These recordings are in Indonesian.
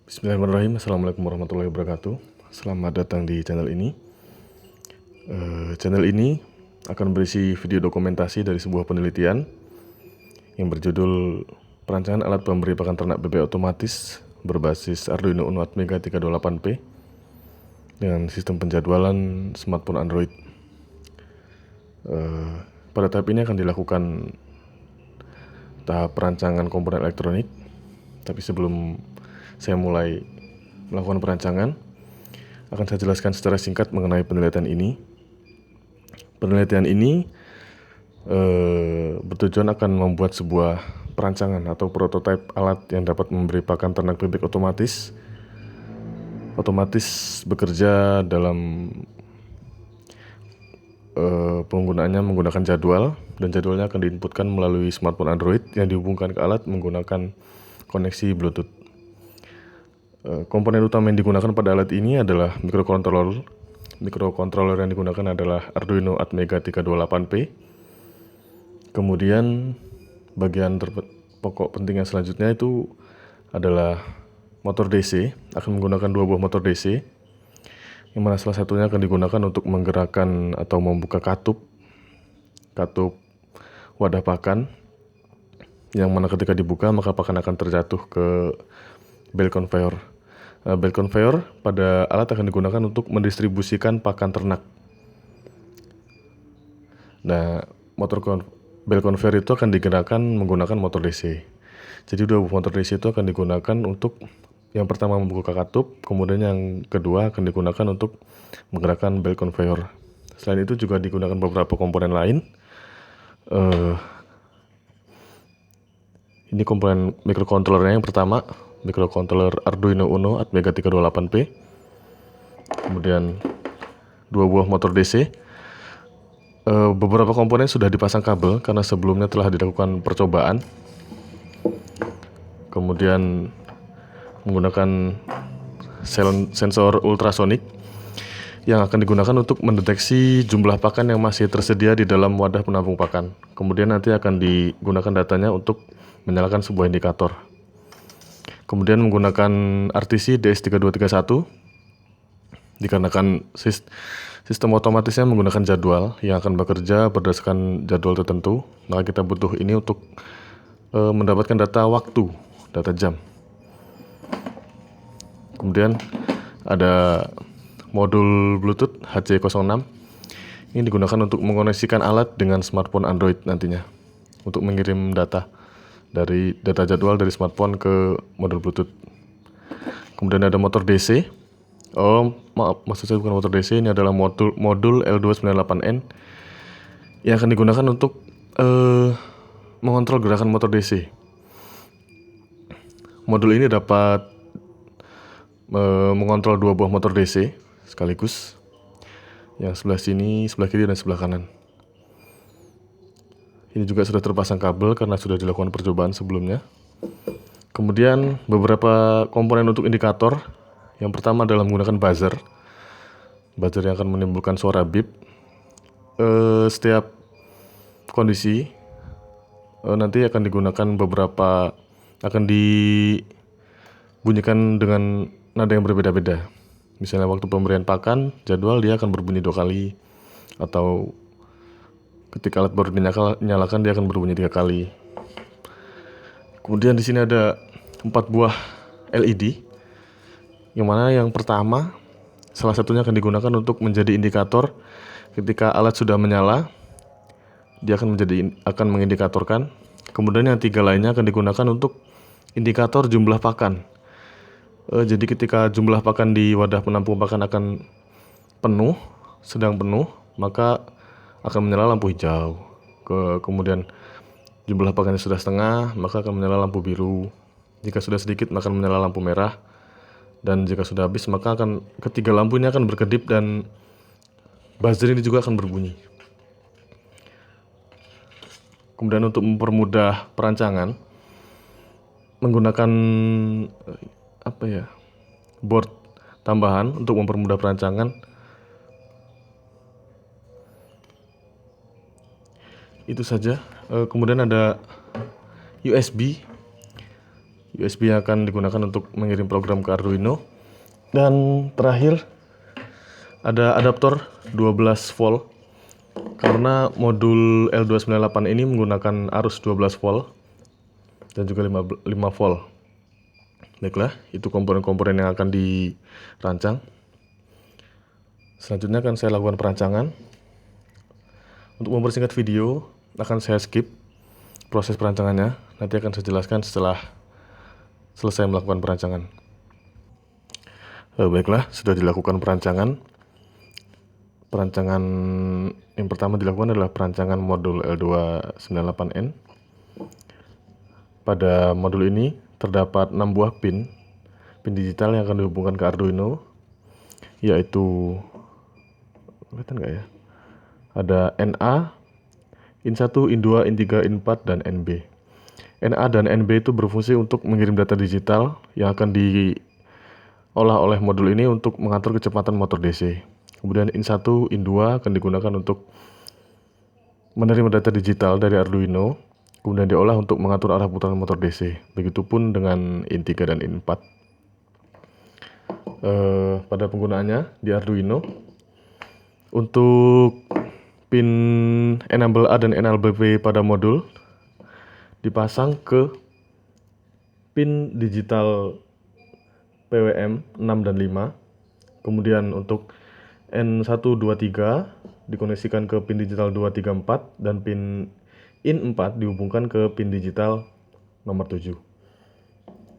Bismillahirrahmanirrahim. Assalamualaikum warahmatullahi wabarakatuh. Selamat datang di channel ini. Channel ini akan berisi video dokumentasi dari sebuah penelitian yang berjudul Perancangan Alat Pemberi Pakan Ternak Bebek Otomatis berbasis Arduino Uno Atmega 328P dengan sistem penjadwalan smartphone Android. Pada tahap ini akan dilakukan tahap perancangan komponen elektronik. Tapi sebelum saya mulai melakukan perancangan, akan saya jelaskan secara singkat mengenai penelitian ini. Penelitian ini bertujuan akan membuat sebuah perancangan atau prototipe alat yang dapat memberi pakan ternak bebek otomatis bekerja dalam penggunaannya menggunakan jadwal, dan jadwalnya akan diinputkan melalui smartphone Android yang dihubungkan ke alat menggunakan koneksi Bluetooth. Komponen utama yang digunakan pada alat ini adalah microcontroller. Microcontroller yang digunakan adalah Arduino Atmega 328P. Kemudian bagian pokok penting yang selanjutnya itu adalah motor DC. Akan menggunakan dua buah motor DC, yang mana salah satunya akan digunakan untuk menggerakkan atau membuka katup wadah pakan, yang mana ketika dibuka maka pakan akan terjatuh ke bale conveyor. Bale conveyor pada alat akan digunakan untuk mendistribusikan pakan ternak. Nah, bale conveyor itu akan digerakkan menggunakan motor DC. Jadi dua buah motor DC itu akan digunakan untuk yang pertama membuka katup, kemudian yang kedua akan digunakan untuk menggerakkan bale conveyor. Selain itu juga digunakan beberapa komponen lain. Ini komponen microcontrollernya. Yang pertama, microcontroller Arduino Uno Atmega 328P. Kemudian dua buah motor DC. Beberapa komponen sudah dipasang kabel karena sebelumnya telah dilakukan percobaan. Kemudian menggunakan sensor ultrasonik yang akan digunakan untuk mendeteksi jumlah pakan yang masih tersedia di dalam wadah penampung pakan. Kemudian nanti akan digunakan datanya untuk menyalakan sebuah indikator. Kemudian menggunakan RTC DS3231 dikarenakan sistem otomatisnya menggunakan jadwal yang akan bekerja berdasarkan jadwal tertentu, maka kita butuh ini untuk mendapatkan data waktu, data jam. Kemudian ada modul Bluetooth HC06. Ini digunakan untuk mengoneksikan alat dengan smartphone Android nantinya untuk mengirim data jadwal dari smartphone ke modul Bluetooth. Kemudian ada motor DC. Maksud saya bukan motor DC, ini adalah modul L298N yang akan digunakan untuk mengontrol gerakan motor DC. Modul ini dapat mengontrol dua buah motor DC sekaligus, yang sebelah sini, sebelah kiri, dan sebelah kanan. Ini juga sudah terpasang kabel karena sudah dilakukan percobaan sebelumnya. Kemudian beberapa komponen untuk indikator. Yang pertama adalah menggunakan buzzer yang akan menimbulkan suara beep. Setiap kondisi nanti akan digunakan akan dibunyikan dengan nada yang berbeda-beda. Misalnya waktu pemberian pakan, jadwal dia akan berbunyi 2 kali, atau ketika alat baru dinyalakan dia akan berbunyi 3 kali. Kemudian di sini ada 4 buah LED, yang mana yang pertama salah satunya akan digunakan untuk menjadi indikator. Ketika alat sudah menyala, dia akan mengindikatorkan. Kemudian yang 3 lainnya akan digunakan untuk indikator jumlah pakan. Jadi ketika jumlah pakan di wadah penampung pakan akan sedang penuh, maka akan menyala lampu hijau. Kemudian jumlah pakannya sudah setengah, maka akan menyala lampu biru. Jika sudah sedikit, maka akan menyala lampu merah. Dan jika sudah habis, maka ketiga lampu ini akan berkedip dan buzzer ini juga akan berbunyi. Kemudian untuk mempermudah perancangan, menggunakan board tambahan untuk mempermudah perancangan. Itu saja. Kemudian ada USB USB yang akan digunakan untuk mengirim program ke Arduino. Dan terakhir ada adaptor 12 volt karena modul L298 ini menggunakan arus 12 volt dan juga 5 volt. Baiklah, itu komponen-komponen yang akan dirancang. Selanjutnya akan saya lakukan perancangan. Untuk mempersingkat video, akan saya skip proses perancangannya. Nanti akan saya jelaskan setelah selesai melakukan perancangan. Baiklah, sudah dilakukan perancangan. Perancangan yang pertama dilakukan adalah perancangan modul L298N. Pada modul ini terdapat 6 buah pin digital yang akan dihubungkan ke Arduino, yaitu kelihatan nggak ya? Ada NA, IN1, IN2, IN3, IN4, dan NB. NA dan NB itu berfungsi untuk mengirim data digital yang akan diolah oleh modul ini untuk mengatur kecepatan motor DC. Kemudian IN1, IN2 akan digunakan untuk menerima data digital dari Arduino, kemudian diolah untuk mengatur arah putaran motor DC. Begitupun dengan IN3 dan IN4. Pada penggunaannya di Arduino, untuk pin enable A dan enable B pada modul dipasang ke pin digital PWM 6 dan 5. Kemudian untuk N1, 2, 3 dikoneksikan ke pin digital 2, 3, 4, dan pin IN4 dihubungkan ke pin digital nomor 7.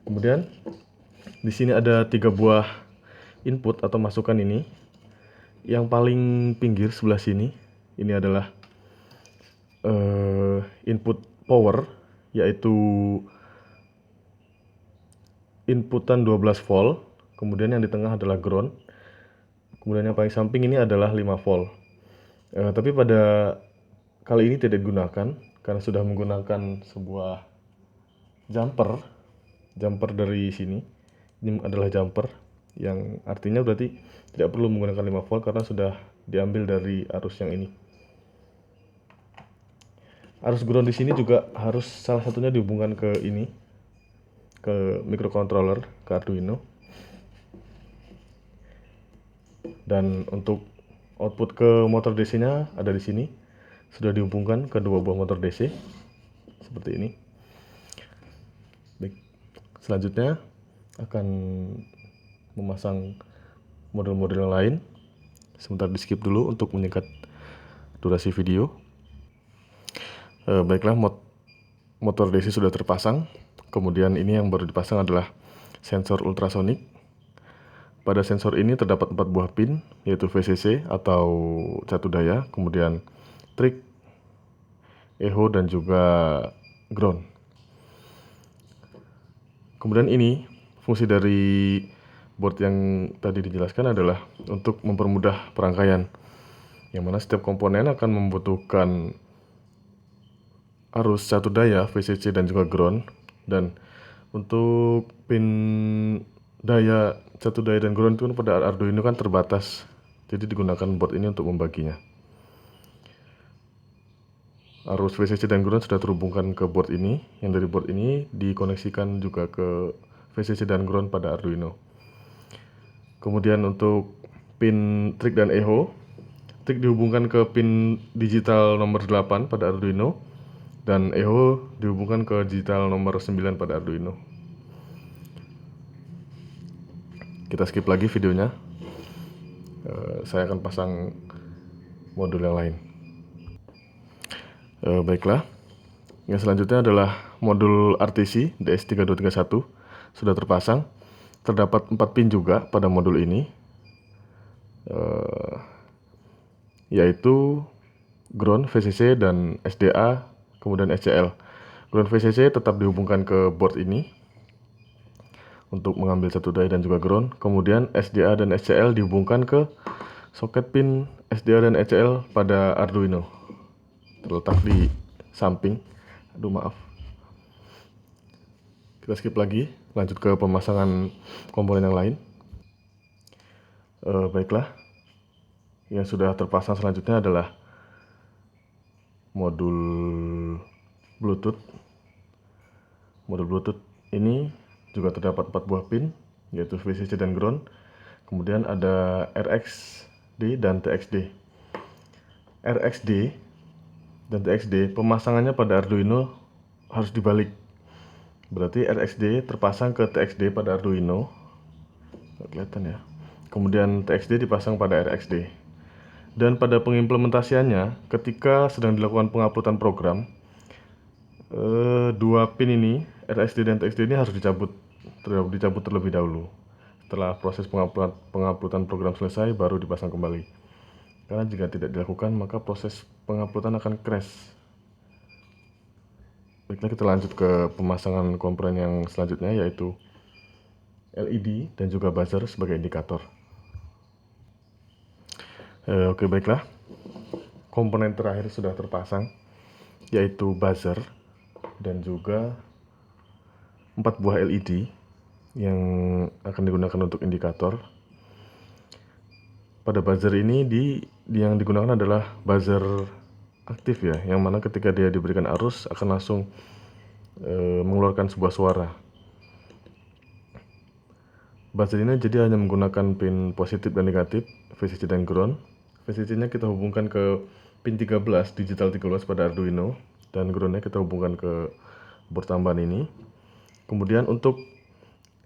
Kemudian di sini ada 3 buah input atau masukan ini. Yang paling pinggir sebelah sini ini adalah input power, yaitu inputan 12 volt. Kemudian yang di tengah adalah ground. Kemudian yang paling samping ini adalah 5 volt. Tapi pada kali ini tidak digunakan karena sudah menggunakan sebuah jumper dari sini. Ini adalah jumper yang artinya berarti tidak perlu menggunakan 5 volt karena sudah diambil dari arus yang ini. Arus ground di sini juga harus salah satunya dihubungkan ke ini, ke microcontroller, ke Arduino. Dan untuk output ke motor DC-nya ada di sini, sudah dihubungkan ke 2 buah motor DC seperti ini. Baik, selanjutnya akan memasang model-model yang lain. Sebentar di skip dulu untuk menyingkat durasi video. Baiklah, motor DC sudah terpasang. Kemudian ini yang baru dipasang adalah sensor ultrasonik. Pada sensor ini terdapat 4 buah pin, yaitu VCC atau catu daya, kemudian trig, echo, dan juga ground. Kemudian ini fungsi dari board yang tadi dijelaskan adalah untuk mempermudah perangkaian, yang mana setiap komponen akan membutuhkan arus catu daya, VCC, dan juga ground. Dan untuk pin daya, catu daya, dan ground itu pada Arduino kan terbatas, jadi digunakan board ini untuk membaginya. Arus VCC dan ground sudah terhubungkan ke board ini. Yang dari board ini dikoneksikan juga ke VCC dan ground pada Arduino. Kemudian untuk pin trig dan echo, trig dihubungkan ke pin digital nomor 8 pada Arduino, dan echo dihubungkan ke digital nomor 9 pada Arduino. Kita skip lagi videonya. Saya akan pasang modul yang lain. Baiklah, yang selanjutnya adalah modul RTC DS3231 sudah terpasang. Terdapat 4 pin juga pada modul ini, yaitu ground, VCC, dan SDA, kemudian SCL. Ground VCC tetap dihubungkan ke board ini untuk mengambil catu daya dan juga ground. Kemudian SDA dan SCL dihubungkan ke soket pin SDA dan SCL pada Arduino, terletak di samping. Maaf. Kita skip lagi, lanjut ke pemasangan komponen yang lain. Baiklah, yang sudah terpasang selanjutnya adalah modul Bluetooth. Modul Bluetooth ini juga terdapat 4 buah pin, yaitu VCC dan ground. Kemudian ada RXD dan TXD. RXD dan TXD pemasangannya pada Arduino harus dibalik. Berarti RXD terpasang ke TXD pada Arduino. Nggak kelihatan ya. Kemudian TXD dipasang pada RXD. Dan pada pengimplementasiannya, ketika sedang dilakukan penguploadan program, dua pin ini, RXD dan TXD ini harus dicabut terlebih dahulu. Setelah proses penguploadan program selesai, baru dipasang kembali. Karena jika tidak dilakukan, maka proses penguploadan akan crash. Baiklah, kita lanjut ke pemasangan komponen yang selanjutnya, yaitu LED dan juga buzzer sebagai indikator. Oke, baiklah. Komponen terakhir sudah terpasang, yaitu buzzer dan juga 4 buah LED yang akan digunakan untuk indikator. Pada buzzer ini yang digunakan adalah buzzer aktif ya, yang mana ketika dia diberikan arus akan langsung mengeluarkan sebuah suara. Buzzer ini jadi hanya menggunakan pin positif dan negatif, VCC dan ground. VCC-nya kita hubungkan ke pin 13 digital 13 pada Arduino, dan ground-nya kita hubungkan ke board tambahan ini. Kemudian untuk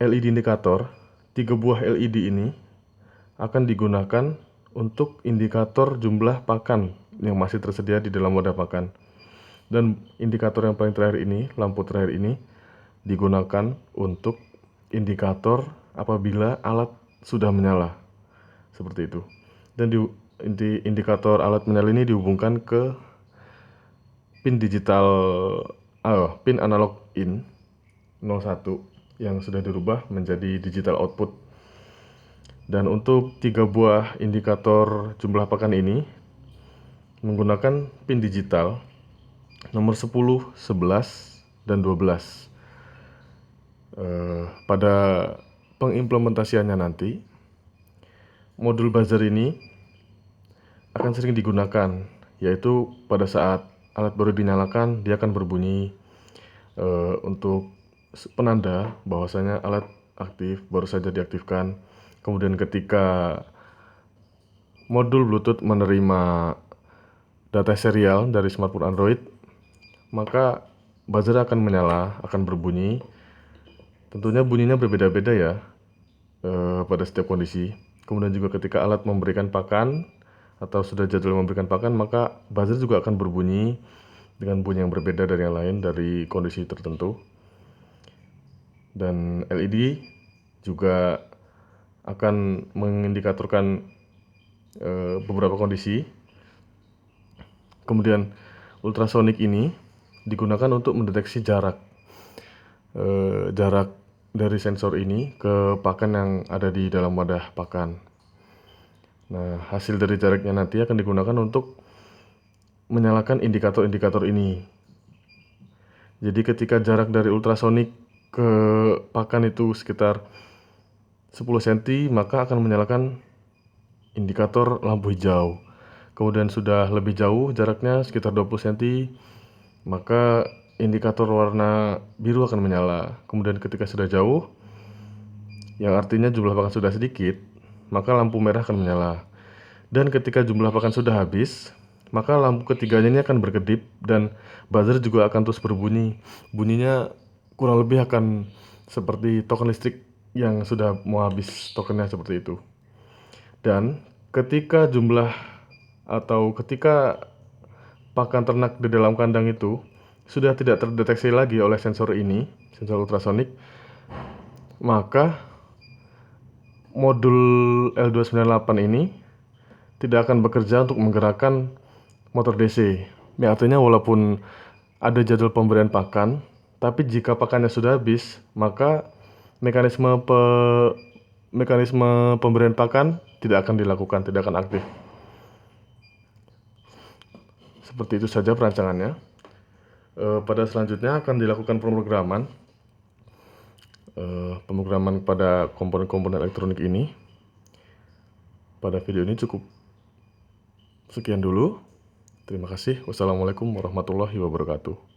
LED indikator, 3 buah LED ini akan digunakan untuk indikator jumlah pakan yang masih tersedia di dalam wadah pakan. Dan indikator yang paling terakhir ini, lampu terakhir ini, digunakan untuk indikator apabila alat sudah menyala. Seperti itu. Dan indikator alat menyala ini dihubungkan ke pin pin analog in 01 yang sudah dirubah menjadi digital output. Dan untuk 3 buah indikator jumlah pakan ini menggunakan pin digital nomor 10, 11, dan 12. Pada pengimplementasiannya nanti, modul buzzer ini akan sering digunakan, yaitu pada saat alat baru dinyalakan, dia akan berbunyi untuk penanda bahwasanya alat aktif, baru saja diaktifkan. Kemudian ketika modul Bluetooth menerima data serial dari smartphone Android, maka buzzer akan menyala, akan berbunyi. Tentunya bunyinya berbeda-beda ya pada setiap kondisi. Kemudian juga ketika alat memberikan pakan atau sudah jadwal memberikan pakan, maka buzzer juga akan berbunyi dengan bunyi yang berbeda dari yang lain dari kondisi tertentu. Dan LED juga akan mengindikatorkan beberapa kondisi. Kemudian ultrasonic ini digunakan untuk mendeteksi jarak dari sensor ini ke pakan yang ada di dalam wadah pakan. Nah, hasil dari jaraknya nanti akan digunakan untuk menyalakan indikator-indikator ini. Jadi ketika jarak dari ultrasonic ke pakan itu sekitar 10 cm, maka akan menyalakan indikator lampu hijau. Kemudian sudah lebih jauh jaraknya sekitar 20 cm, maka indikator warna biru akan menyala. Kemudian ketika sudah jauh, yang artinya jumlah pakan sudah sedikit, maka lampu merah akan menyala. Dan ketika jumlah pakan sudah habis, maka lampu ketiganya ini akan berkedip dan buzzer juga akan terus berbunyi. Bunyinya kurang lebih akan seperti token listrik yang sudah mau habis tokennya, seperti itu. Dan ketika ketika pakan ternak di dalam kandang itu sudah tidak terdeteksi lagi oleh sensor ini, sensor ultrasonik, maka modul L298 ini tidak akan bekerja untuk menggerakkan motor DC. Yang artinya walaupun ada jadwal pemberian pakan, tapi jika pakannya sudah habis, maka mekanisme pemberian pakan tidak akan dilakukan, tidak akan aktif. Seperti itu saja perancangannya. Pada selanjutnya akan dilakukan pemrograman pada komponen-komponen elektronik ini. Pada video ini cukup sekian dulu. Terima kasih. Wassalamualaikum warahmatullahi wabarakatuh.